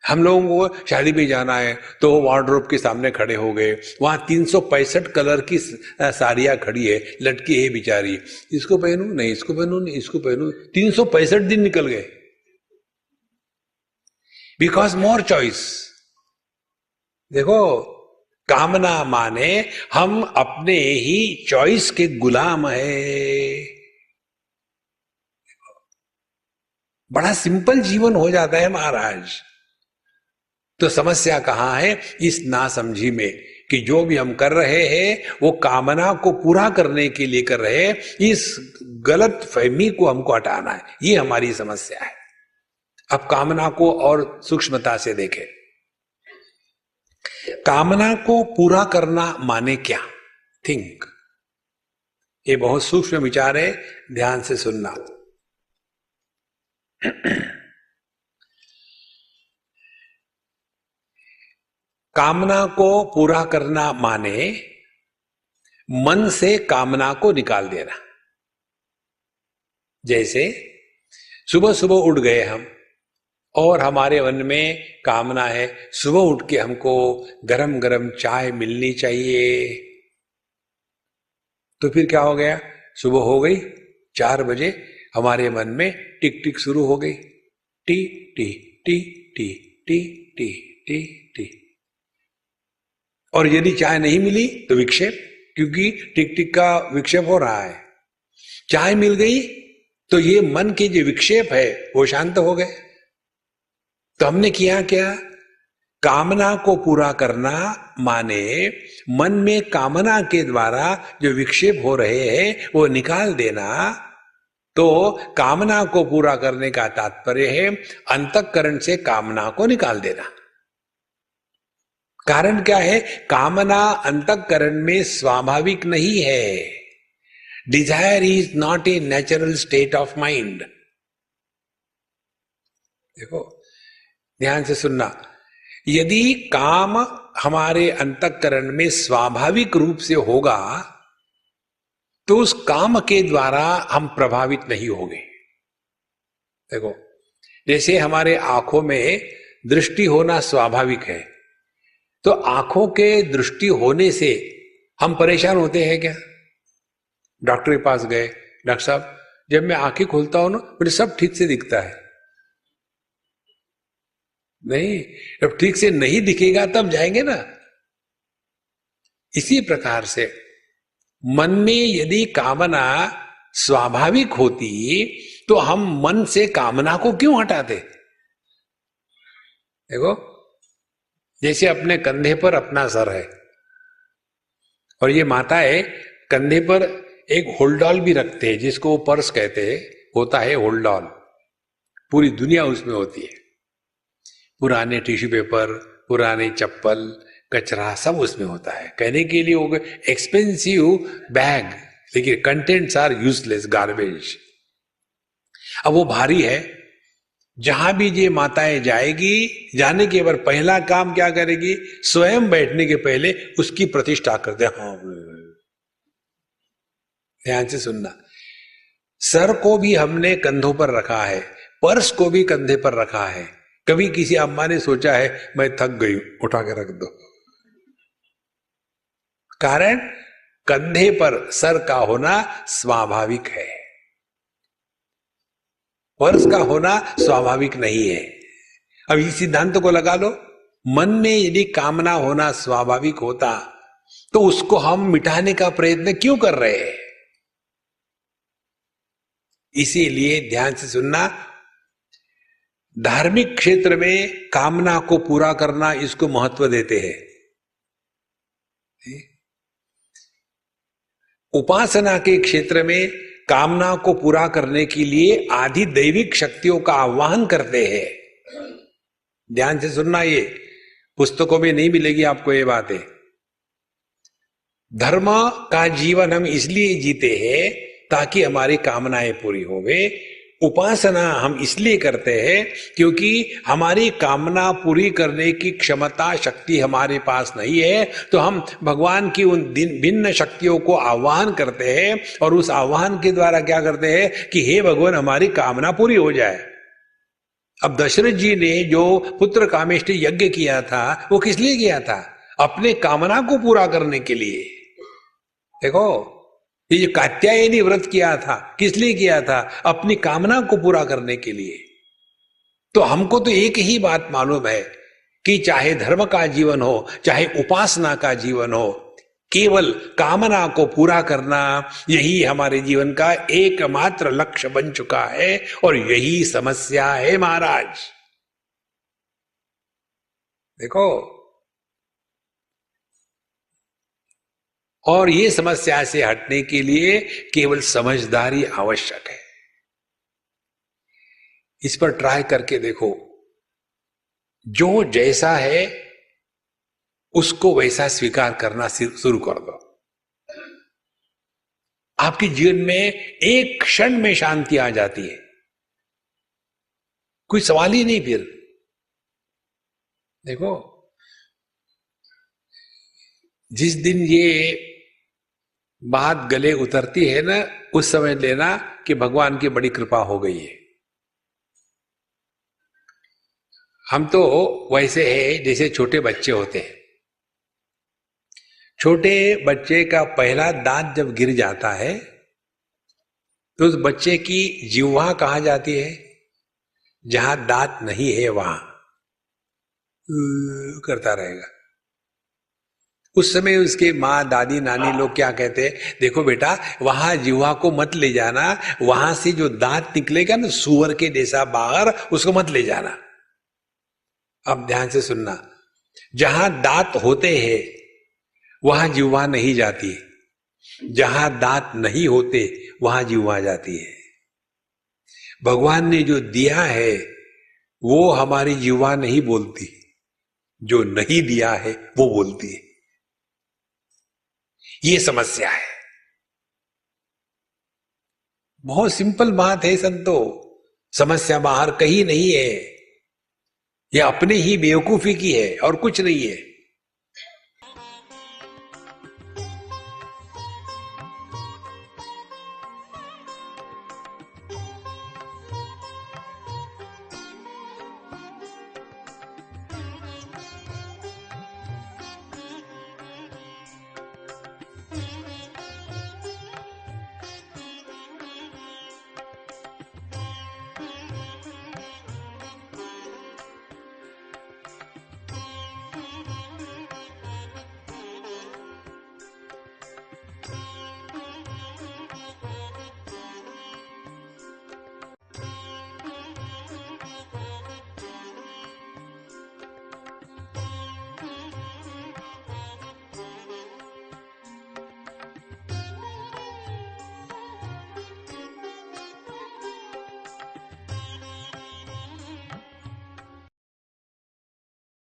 हम लोगों को शादी में जाना है तो वार्डरोब के सामने खड़े हो गए, वहां 365 कलर की साड़ियां खड़ी है, लटकी है बेचारी, इसको पहनूं नहीं, इसको पहनूं नहीं, इसको पहनूं, 365 दिन निकल गए, बिकॉज मोर चॉइस। देखो, कामना माने हम अपने ही चॉइस के गुलाम है। बड़ा सिंपल जीवन हो जाता है महाराज। तो समस्या कहां है? इस नासमझी में कि जो भी हम कर रहे हैं वो कामना को पूरा करने के लिए कर रहे हैं। इस गलत फहमी को हमको हटाना है, ये हमारी समस्या है। अब कामना को और सूक्ष्मता से देखें। कामना को पूरा करना माने क्या? थिंक। ये बहुत सूक्ष्म विचार है, ध्यान से सुनना। कामना को पूरा करना माने मन से कामना को निकाल देना। जैसे सुबह सुबह उठ गए हम और हमारे मन में कामना है सुबह उठ के हमको गरम गरम चाय मिलनी चाहिए, तो फिर क्या हो गया? सुबह हो गई, 4 बजे हमारे मन में टिक टिक शुरू हो गई, T T T T T T T T. और यदि चाय नहीं मिली तो विक्षेप, क्योंकि टिक टिक का विक्षेप हो रहा है। चाय मिल गई तो ये मन के जो विक्षेप है वो शांत हो गए। तो हमने किया क्या? कामना को पूरा करना माने मन में कामना के द्वारा जो विक्षेप हो रहे हैं वो निकाल देना। तो कामना को पूरा करने का तात्पर्य है अंतःकरण से कामना को निकाल देना। कारण क्या है? कामना अंतःकरण में स्वाभाविक नहीं है। Desire is not a natural state of mind. देखो, ध्यान से सुनना। यदि काम हमारे अंतःकरण में स्वाभाविक रूप से होगा तो उस काम के द्वारा हम प्रभावित नहीं होंगे। देखो, जैसे हमारे आंखों में दृष्टि होना स्वाभाविक है, तो आंखों के दृष्टि होने से हम परेशान होते हैं क्या? डॉक्टर के पास गए, डॉक्टर साहब जब मैं आंखें खोलता हूं ना मुझे सब ठीक से दिखता है। नहीं, जब ठीक से नहीं दिखेगा तब जाएंगे ना। इसी प्रकार से मन में यदि कामना स्वाभाविक होती तो हम मन से कामना को क्यों हटाते? देखो, जैसे अपने कंधे पर अपना सर है और ये माताएं कंधे पर एक होल्डॉल भी रखते हैं जिसको वो पर्स कहते हैं, होता है होल्डॉल, पूरी दुनिया उसमें होती है। पुराने टिश्यू पेपर, पुराने चप्पल, कचरा सब उसमें होता है। कहने के लिए वो एक्सपेंसिव बैग, लेकिन कंटेंट्स आर यूजलेस, गार्बेज। अब वो भारी है, जहां भी ये माताएं जाएगी, जाने के बाद पहला काम क्या करेगी? स्वयं बैठने के पहले उसकी प्रतिष्ठा करते। हाँ, ध्यान से सुनना। सर को भी हमने कंधों पर रखा है, पर्स को भी कंधे पर रखा है। कभी किसी अम्मा ने सोचा है मैं थक गई, उठा के रख दो? कारण कंधे पर सर का होना स्वाभाविक है, पर्स का होना स्वाभाविक नहीं है। अब इस सिद्धांत को लगा लो। मन में यदि कामना होना स्वाभाविक होता तो उसको हम मिटाने का प्रयत्न क्यों कर रहे हैं? इसीलिए ध्यान से सुनना, धार्मिक क्षेत्र में कामना को पूरा करना इसको महत्व देते हैं। उपासना के क्षेत्र में कामना को पूरा करने के लिए आदि दैविक शक्तियों का आह्वान करते हैं। ध्यान से सुनना, ये पुस्तकों में नहीं मिलेगी आपको ये बातें। धर्म का जीवन हम इसलिए जीते हैं ताकि हमारी कामनाएं पूरी होवे। उपासना हम इसलिए करते हैं क्योंकि हमारी कामना पूरी करने की क्षमता, शक्ति हमारे पास नहीं है। तो हम भगवान की उन भिन्न शक्तियों को आह्वान करते हैं और उस आह्वान के द्वारा क्या करते हैं कि हे भगवान हमारी कामना पूरी हो जाए। अब दशरथ जी ने जो पुत्र कामेष्टि यज्ञ किया था वो किस लिए किया था? अपने कामना को पूरा करने के लिए। देखो, ये जो कात्यायनी व्रत किया था किस लिए किया था? अपनी कामना को पूरा करने के लिए। तो हमको तो एक ही बात मालूम है कि चाहे धर्म का जीवन हो चाहे उपासना का जीवन हो, केवल कामना को पूरा करना यही हमारे जीवन का एकमात्र लक्ष्य बन चुका है। और यही समस्या है महाराज। देखो, और ये समस्या से हटने के लिए केवल समझदारी आवश्यक है। इस पर ट्राई करके देखो। जो जैसा है उसको वैसा स्वीकार करना शुरू कर दो। आपके जीवन में एक क्षण में शांति आ जाती है, कोई सवाल ही नहीं फिर। देखो, जिस दिन ये बात गले उतरती है ना, उस समय लेना कि भगवान की बड़ी कृपा हो गई है। हम तो वैसे हैं जैसे छोटे बच्चे होते हैं। छोटे बच्चे का पहला दांत जब गिर जाता है तो उस बच्चे की जिह्वा कहां जाती है? जहां दांत नहीं है वहां करता रहेगा। उस समय उसके माँ दादी नानी लोग क्या कहते हैं? देखो बेटा, वहां जिह्वा को मत ले जाना, वहां से जो दांत निकलेगा ना सुअर के जैसा बाहर, उसको मत ले जाना। अब ध्यान से सुनना, जहां दांत होते हैं वहां जिह्वा नहीं जाती, जहां दांत नहीं होते वहां जिह्वा जाती है। भगवान ने जो दिया है वो हमारी जिह्वा नहीं बोलती, जो नहीं दिया है वो बोलती है। ये समस्या है। बहुत सिंपल बात है संतो, समस्या बाहर कहीं नहीं है, ये अपने ही बेवकूफी की है और कुछ नहीं है।